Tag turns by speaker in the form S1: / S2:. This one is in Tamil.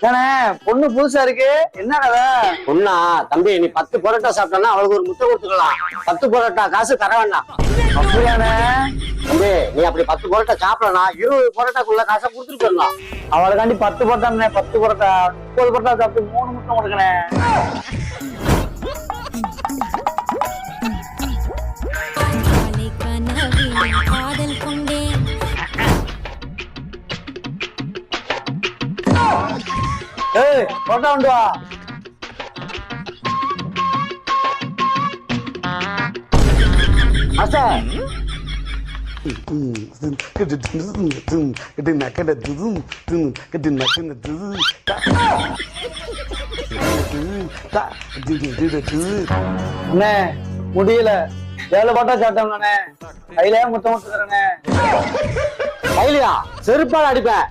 S1: ஏண்ணே பொண்ணு புதுசா இருக்கு, என்ன கதை?
S2: பொண்ணா? தம்பி நீ 10 பரோட்டா சாப்பிட்டா அவளுக்கு ஒரு முட்டை கொடுத்துக்கலாம். 10 பரோட்டா காசு தர வேண்டாம்.
S1: அப்படியாண்ணே?
S2: தம்பி நீ அப்படி 10 பரோட்டா சாப்பிடலாம், 20 பரோட்டாக்குள்ள காசை கொடுத்துட்டு போயிடலாம்.
S1: அவளுக்காண்டி 10 பரோட்டாண்ணே, 10 பரோட்டா 30 பரோட்டா சாப்பிட்டு 3 முட்டை கொடுக்கணே. ஏய் பரோட்டா கொண்டு வா.
S2: மாஸ்டர்
S1: அண்ணே முடியல, 7 பரோட்டா சாப்பிட்டோம்ண்ணே, கையில முத்தம் கொடுத்துக்கிறேண்ணே.
S2: கையிலையா? செருப்பால் அடிப்பேன்.